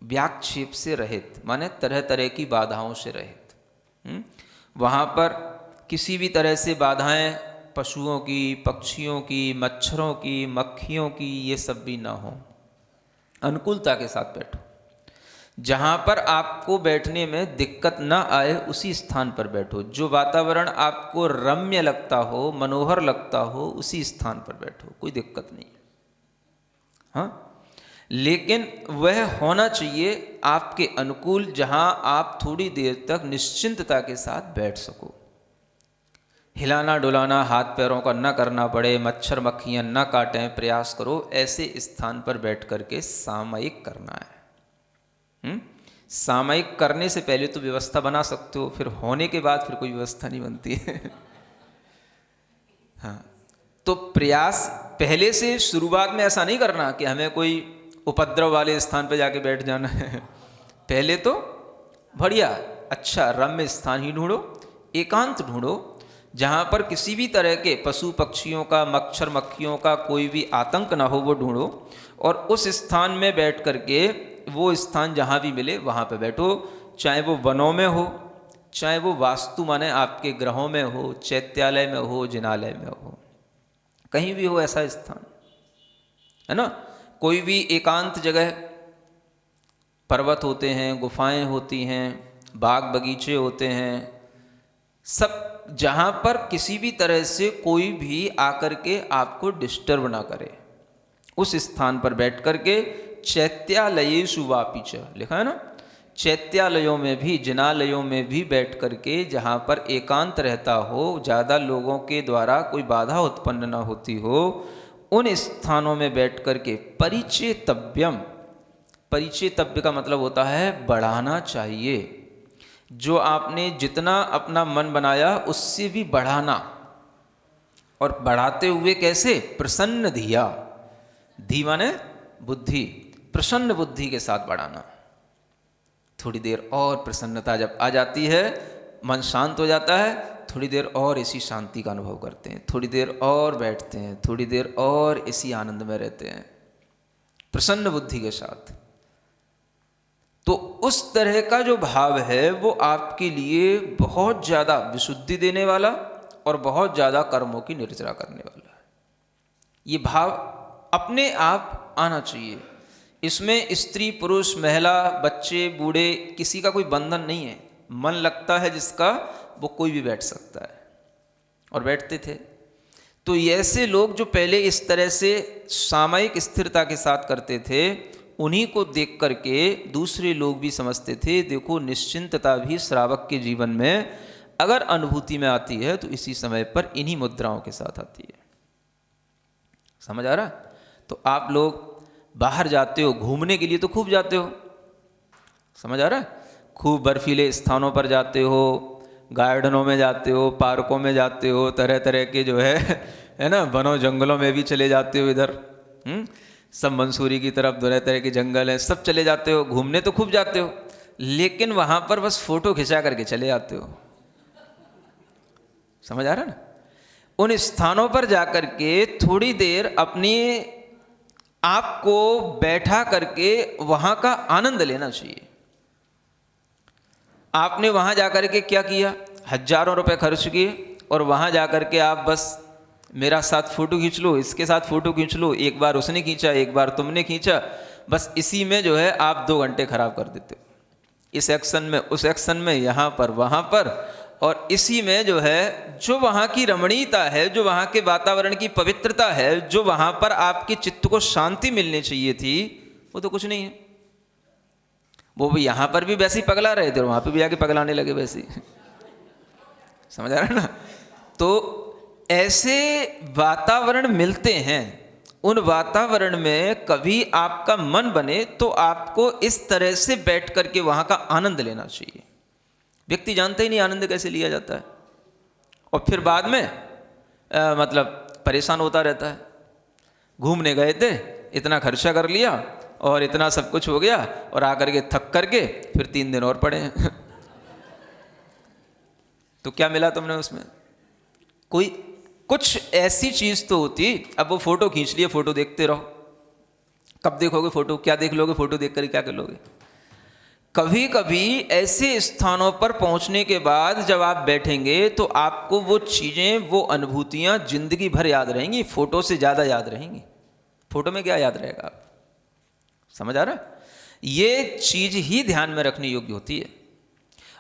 व्याक्षेप से रहित, माने तरह तरह की बाधाओं से रहित। वहाँ पर किसी भी तरह से बाधाएं, पशुओं की, पक्षियों की, मच्छरों की, मक्खियों की, ये सब भी ना हो। अनुकूलता के साथ बैठो। जहाँ पर आपको बैठने में दिक्कत ना आए उसी स्थान पर बैठो। जो वातावरण आपको रम्य लगता हो, मनोहर लगता हो, उसी स्थान पर बैठो, कोई दिक्कत नहीं। हाँ, लेकिन वह होना चाहिए आपके अनुकूल, जहाँ आप थोड़ी देर तक निश्चिंतता के साथ बैठ सको। हिलाना डुलाना, हाथ पैरों का न करना पड़े, मच्छर मक्खियाँ न काटें, प्रयास करो ऐसे स्थान पर बैठ करके सामयिक करना है। सामयिक करने से पहले तो व्यवस्था बना सकते हो, फिर होने के बाद फिर कोई व्यवस्था नहीं बनती है। हाँ, तो प्रयास पहले से शुरुआत में ऐसा नहीं करना कि हमें कोई उपद्रव वाले स्थान पर जाके बैठ जाना है। पहले तो बढ़िया अच्छा रम्य स्थान ही ढूंढो, एकांत ढूंढो, जहाँ पर किसी भी तरह के पशु पक्षियों का, मच्छर मक्खियों का कोई भी आतंक ना हो, वो ढूंढो। और उस स्थान में बैठ करके, वो स्थान जहाँ भी मिले वहाँ पे बैठो। चाहे वो वनों में हो, चाहे वो वास्तु माने आपके ग्रहों में हो, चैत्यालय में हो, जिनालय में हो, कहीं भी हो ऐसा स्थान, है ना। कोई भी एकांत जगह, पर्वत होते हैं, गुफाएं होती हैं, बाग बगीचे होते हैं, सब जहाँ पर किसी भी तरह से कोई भी आकर के आपको डिस्टर्ब ना करे, उस स्थान पर बैठ करके चैत्यालयेषु वापि च लिखा है ना, चैत्यालयों में भी, जिनालयों में भी बैठ करके, जहाँ पर एकांत रहता हो, ज़्यादा लोगों के द्वारा कोई बाधा उत्पन्न ना होती हो, उन स्थानों में बैठ करके परिचेतव्यम, परिचेतव्य का मतलब होता है बढ़ाना चाहिए। जो आपने जितना अपना मन बनाया उससे भी बढ़ाना, और बढ़ाते हुए कैसे? प्रसन्न धिया, धी माने बुद्धि, प्रसन्न बुद्धि के साथ बढ़ाना। थोड़ी देर और प्रसन्नता जब आ जाती है, मन शांत हो जाता है, थोड़ी देर और इसी शांति का अनुभव करते हैं, थोड़ी देर और बैठते हैं, थोड़ी देर और इसी आनंद में रहते हैं प्रसन्न बुद्धि के साथ। तो उस तरह का जो भाव है वो आपके लिए बहुत ज़्यादा विशुद्धि देने वाला और बहुत ज़्यादा कर्मों की निर्जरा करने वाला है। ये भाव अपने आप आना चाहिए इसमें स्त्री पुरुष महिला बच्चे बूढ़े किसी का कोई बंधन नहीं है। मन लगता है जिसका वो कोई भी बैठ सकता है, और बैठते थे। तो ऐसे लोग जो पहले इस तरह से सामयिक स्थिरता के साथ करते थे, उन्हीं को देख करके दूसरे लोग भी समझते थे देखो निश्चिंतता भी श्रावक के जीवन में अगर अनुभूति में आती है तो इसी समय पर इन्हीं मुद्राओं के साथ आती है। समझ आ रहा? तो आप लोग बाहर जाते हो घूमने के लिए तो खूब जाते हो, समझ आ रहा है? खूब बर्फीले स्थानों पर जाते हो, गार्डनों में जाते हो, पार्कों में जाते हो, तरह तरह के जो है ना वनों जंगलों में भी चले जाते हो। इधर सब मंसूरी की तरफ तरह तरह के जंगल हैं, सब चले जाते हो, घूमने तो खूब जाते हो, लेकिन वहाँ पर बस फोटो खिंचा करके चले जाते हो। समझ आ रहा ना? उन स्थानों पर जाकर के थोड़ी देर अपनी आपको बैठा करके वहाँ का आनंद लेना चाहिए। आपने वहाँ जाकर के क्या किया? हजारों रुपए खर्च किए और वहाँ जाकर के आप बस मेरा साथ फ़ोटो खींच लो, इसके साथ फ़ोटो खींच लो, एक बार उसने खींचा एक बार तुमने खींचा, बस इसी में जो है आप 2 घंटे खराब कर देते हो, इस एक्शन में उस एक्शन में, यहाँ पर वहाँ पर, और इसी में जो है जो वहाँ की रमणीयता है, जो वहाँ के वातावरण की पवित्रता है, जो वहाँ पर आपके चित्त को शांति मिलनी चाहिए थी, वो तो कुछ नहीं है। वो भी यहाँ पर भी वैसे ही पगला रहे थे और वहाँ पे भी आके पगलाने लगे वैसे ही। समझ आ रहा है ना? तो ऐसे वातावरण मिलते हैं, उन वातावरण में कभी आपका मन बने तो आपको इस तरह से बैठ करके वहाँ का आनंद लेना चाहिए। व्यक्ति जानता ही नहीं आनंद कैसे लिया जाता है, और फिर बाद में मतलब परेशान होता रहता है। घूमने गए थे, इतना खर्चा कर लिया और इतना सब कुछ हो गया, और आकर के थक करके फिर 3 दिन और पड़े हैं। तो क्या मिला तुमने उसमें? कोई कुछ ऐसी चीज तो होती। अब वो फोटो खींच लिए, फोटो देखते रहो, कब देखोगे फोटो? क्या देख लोगे फोटो देख कर? क्या कर लोगे? कभी कभी ऐसे स्थानों पर पहुंचने के बाद जब आप बैठेंगे तो आपको वो चीजें, वो अनुभूतियां जिंदगी भर याद रहेंगी, फोटो से ज्यादा याद रहेंगी। फोटो में क्या याद रहेगा? आप समझ आ रहा है? ये चीज ही ध्यान में रखने योग्य होती है।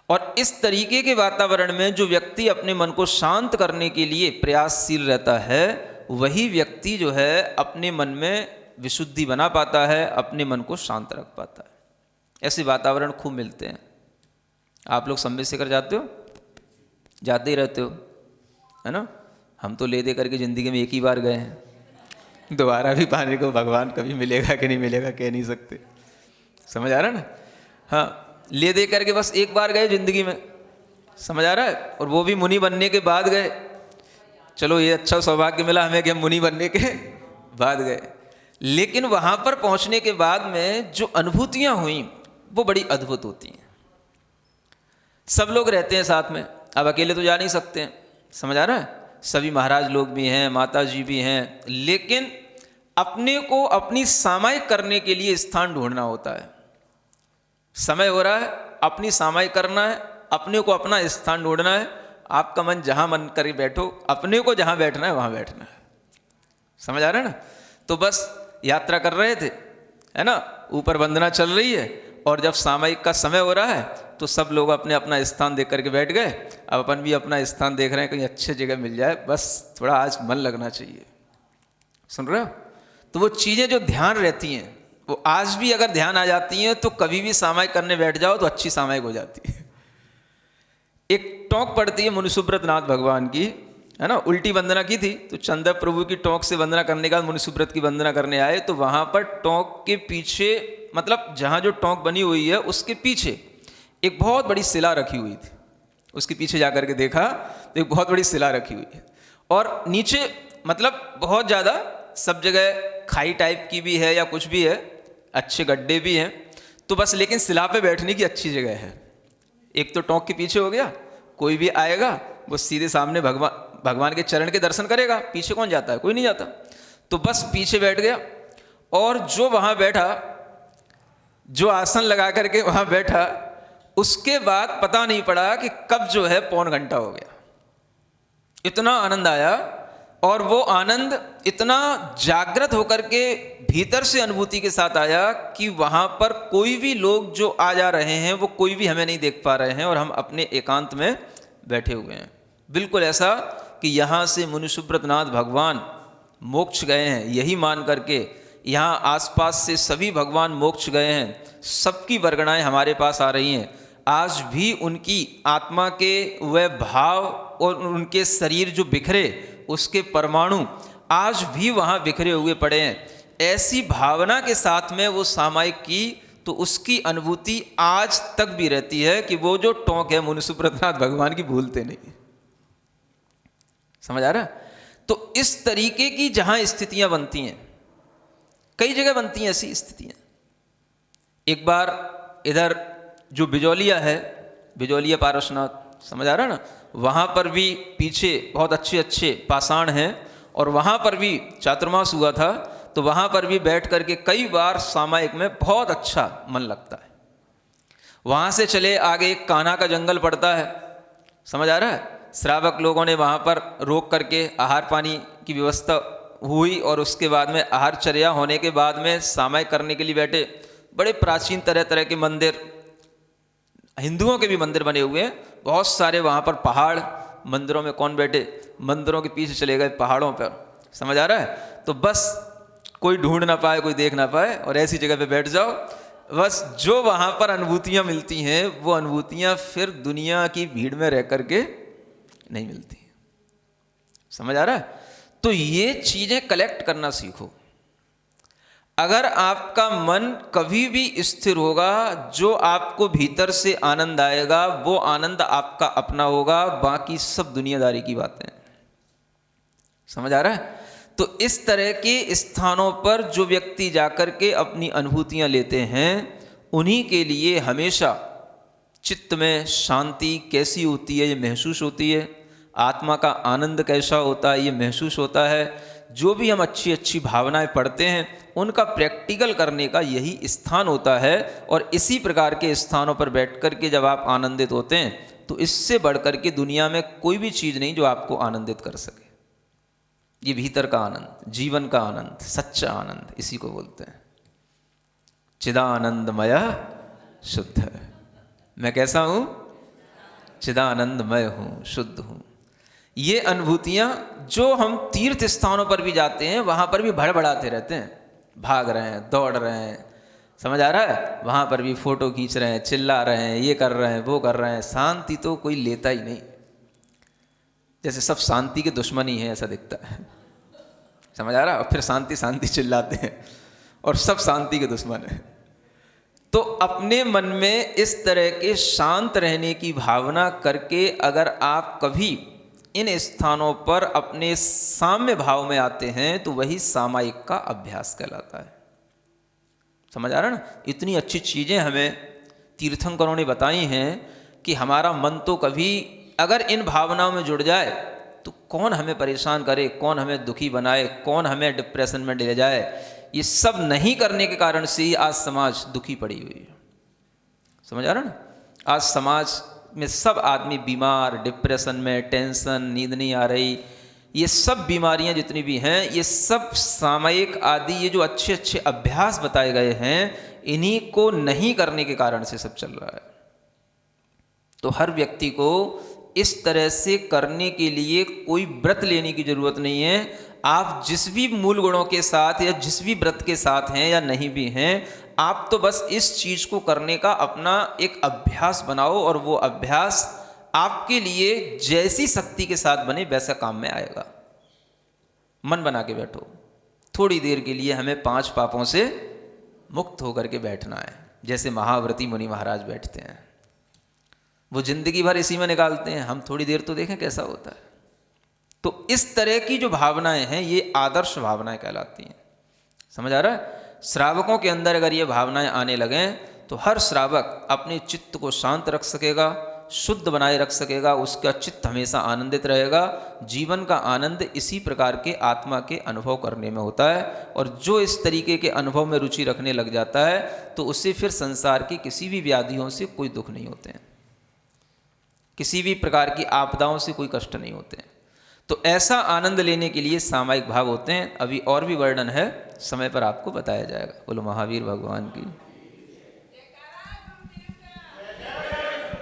और इस तरीके के वातावरण में जो व्यक्ति अपने मन को शांत करने के लिए प्रयासशील रहता है, वही व्यक्ति जो है अपने मन में विशुद्धि बना पाता है, अपने मन को शांत रख पाता है। ऐसे वातावरण खूब मिलते हैं। आप लोग सम्मेद शिखर जाते हो? जाते ही रहते हो, है ना? हम तो ले दे करके ज़िंदगी में एक ही बार गए हैं, दोबारा भी पाने को भगवान कभी मिलेगा कि नहीं मिलेगा कह नहीं सकते। समझ आ रहा है ना? हाँ, ले दे करके बस एक बार गए ज़िंदगी में, समझ आ रहा है? और वो भी मुनि बनने के बाद गए। चलो ये अच्छा सौभाग्य मिला हमें कि हम मुनि बनने के बाद गए, लेकिन वहाँ पर पहुँचने के बाद में जो अनुभूतियाँ हुई वो बड़ी अद्भुत होती हैं। सब लोग रहते हैं साथ में, अब अकेले तो जा नहीं सकते हैं, समझ आ रहा है? सभी महाराज लोग भी हैं, माता जी भी हैं, लेकिन अपने को अपनी सामायिक करने के लिए स्थान ढूंढना होता है। समय हो रहा है, अपनी सामायिक करना है, अपने को अपना स्थान ढूंढना है। आपका मन जहाँ मन करे बैठो, अपने को जहाँ बैठना है वहाँ बैठना है। समझ आ रहा है ना? तो बस यात्रा कर रहे थे, है ना, ऊपर वंदना चल रही है, और जब सामायिक का समय हो रहा है तो सब लोग अपने अपना स्थान देख करके बैठ गए। अब अपन भी अपना स्थान देख रहे हैं, कहीं अच्छी जगह मिल जाए, बस थोड़ा आज मन लगना चाहिए। सुन रहे हो? तो वो चीज़ें जो ध्यान रहती हैं वो आज भी अगर ध्यान आ जाती हैं तो कभी भी सामायिक करने बैठ जाओ तो अच्छी सामायिक हो जाती है। एक टोंक पड़ती है मुनि सुब्रत नाथ भगवान की, है ना, उल्टी वंदना की थी, तो चंद्र प्रभु की टोंक से वंदना करने के बाद मुनि सुब्रत की वंदना करने आए, तो वहाँ पर टोंक के पीछे, मतलब जहाँ जो टोंक बनी हुई है उसके पीछे एक बहुत बड़ी शिला रखी हुई थी। उसके पीछे जाकर के देखा तो एक बहुत बड़ी शिला रखी हुई है, और नीचे मतलब बहुत ज़्यादा सब जगह खाई टाइप की भी है या कुछ भी है, अच्छे गड्ढे भी हैं, तो बस लेकिन शिला पे बैठने की अच्छी जगह है। एक तो टोंक के पीछे हो गया, कोई भी आएगा वो सीधे सामने भगवान के चरण के दर्शन करेगा, पीछे कौन जाता है? कोई नहीं जाता। तो बस पीछे बैठ गया, और जो वहाँ बैठा, जो आसन लगा करके वहाँ बैठा, उसके बाद पता नहीं पड़ा कि कब जो है 1.25 घंटा हो गया। इतना आनंद आया और वो आनंद इतना जागृत होकर के भीतर से अनुभूति के साथ आया कि वहाँ पर कोई भी लोग जो आ जा रहे हैं वो कोई भी हमें नहीं देख पा रहे हैं और हम अपने एकांत में बैठे हुए हैं। बिल्कुल ऐसा कि यहाँ से मुनि सुब्रत नाथ भगवान मोक्ष गए हैं, यही मान करके यहाँ आसपास से सभी भगवान मोक्ष गए हैं, सबकी वर्गणाएं हमारे पास आ रही हैं। आज भी उनकी आत्मा के वह भाव और उनके शरीर जो बिखरे उसके परमाणु आज भी वहाँ बिखरे हुए पड़े हैं। ऐसी भावना के साथ में वो सामायिक की तो उसकी अनुभूति आज तक भी रहती है कि वो जो टोंक है मुनि सुब्रत नाथ भगवान की भूलते नहीं। समझ आ रहा? तो इस तरीके की जहाँ स्थितियाँ बनती हैं, कई जगह बनती हैं ऐसी स्थितियाँ। एक बार इधर जो बिजौलिया है, बिजौलिया पारसनाथ, समझ आ रहा ना, वहाँ पर भी पीछे बहुत अच्छे अच्छे पाषाण हैं और वहाँ पर भी चातुर्मास हुआ था, तो वहाँ पर भी बैठ करके कई बार सामायिक में बहुत अच्छा मन लगता है। वहाँ से चले आगे एक कान्हा का जंगल पड़ता है, समझ आ रहा है। श्रावक लोगों ने वहाँ पर रोक करके आहार पानी की व्यवस्था हुई और उसके बाद में आहारचर्या होने के बाद में सामायिक करने के लिए बैठे। बड़े प्राचीन तरह तरह के मंदिर, हिंदुओं के भी मंदिर बने हुए हैं, बहुत सारे वहाँ पर पहाड़, मंदिरों में कौन बैठे, मंदिरों के पीछे चले गए पहाड़ों पर, समझ आ रहा है। तो बस कोई ढूंढ ना पाए, कोई देख ना पाए और ऐसी जगह पे बैठ जाओ, बस जो वहाँ पर अनुभूतियाँ मिलती हैं वो अनुभूतियाँ फिर दुनिया की भीड़ में रह करके नहीं मिलती। समझ आ रहा है। तो ये चीज़ें कलेक्ट करना सीखो। अगर आपका मन कभी भी स्थिर होगा, जो आपको भीतर से आनंद आएगा वो आनंद आपका अपना होगा, बाकी सब दुनियादारी की बातें। समझ आ रहा है। तो इस तरह के स्थानों पर जो व्यक्ति जाकर के अपनी अनुभूतियां लेते हैं, उन्हीं के लिए हमेशा चित्त में शांति कैसी होती है ये महसूस होती है, आत्मा का आनंद कैसा होता है ये महसूस होता है। जो भी हम अच्छी अच्छी भावनाएं पढ़ते हैं उनका प्रैक्टिकल करने का यही स्थान होता है। और इसी प्रकार के स्थानों पर बैठ कर के जब आप आनंदित होते हैं तो इससे बढ़कर के दुनिया में कोई भी चीज़ नहीं जो आपको आनंदित कर सके। ये भीतर का आनंद, जीवन का आनंद, सच्चा आनंद, इसी को बोलते हैं चिदानंदमय शुद्ध है। मैं कैसा हूँ? चिदानंदमय हूँ, शुद्ध हूँ। ये अनुभूतियाँ जो हम तीर्थ स्थानों पर भी जाते हैं वहाँ पर भी भड़बड़ाते रहते हैं, भाग रहे हैं, दौड़ रहे हैं, समझ आ रहा है। वहाँ पर भी फोटो खींच रहे हैं, चिल्ला रहे हैं, ये कर रहे हैं, वो कर रहे हैं। शांति तो कोई लेता ही नहीं, जैसे सब शांति के दुश्मन ही है ऐसा दिखता है। समझ आ रहा है। और फिर शांति शांति चिल्लाते हैं और सब शांति के दुश्मन है। तो अपने मन में इस तरह के शांत रहने की भावना करके अगर आप कभी इन स्थानों पर अपने साम्य भाव में आते हैं तो वही सामायिक का अभ्यास कहलाता है। समझ आ रहा है ना। इतनी अच्छी चीज़ें हमें तीर्थंकरों ने बताई हैं कि हमारा मन तो कभी अगर इन भावनाओं में जुड़ जाए तो कौन हमें परेशान करे, कौन हमें दुखी बनाए, कौन हमें डिप्रेशन में ले जाए। ये सब नहीं करने के कारण से ही आज समाज दुखी पड़ी हुई है। समझ आ रहा ना। आज समाज में सब आदमी बीमार, डिप्रेशन में, टेंशन, नींद नहीं आ रही, ये सब बीमारियां जितनी भी हैं ये सब सामयिक आदि ये जो अच्छे अच्छे अभ्यास बताए गए हैं इन्हीं को नहीं करने के कारण से सब चल रहा है। तो हर व्यक्ति को इस तरह से करने के लिए कोई व्रत लेने की जरूरत नहीं है। आप जिस भी मूल गुणों के साथ या जिस भी व्रत के साथ हैं या नहीं भी हैं, आप तो बस इस चीज़ को करने का अपना एक अभ्यास बनाओ और वो अभ्यास आपके लिए जैसी शक्ति के साथ बने वैसा काम में आएगा। मन बना के बैठो। थोड़ी देर के लिए हमें 5 पापों से मुक्त होकर के बैठना है, जैसे महाव्रती मुनि महाराज बैठते हैं। वो जिंदगी भर इसी में निकालते हैं, हम थोड़ी देर तो देखें कैसा होता है। तो इस तरह की जो भावनाएं हैं ये आदर्श भावनाएं कहलाती हैं। समझ आ रहा है। श्रावकों के अंदर अगर ये भावनाएं आने लगें तो हर श्रावक अपने चित्त को शांत रख सकेगा, शुद्ध बनाए रख सकेगा, उसका चित्त हमेशा आनंदित रहेगा। जीवन का आनंद इसी प्रकार के आत्मा के अनुभव करने में होता है। और जो इस तरीके के अनुभव में रुचि रखने लग जाता है तो उससे फिर संसार की किसी भी व्याधियों से कोई दुख नहीं होते हैं, किसी भी प्रकार की आपदाओं से कोई कष्ट नहीं होते हैं। तो ऐसा आनंद लेने के लिए सामायिक भाव होते हैं। अभी और भी वर्णन है, समय पर आपको बताया जाएगा। बोलो महावीर भगवान की।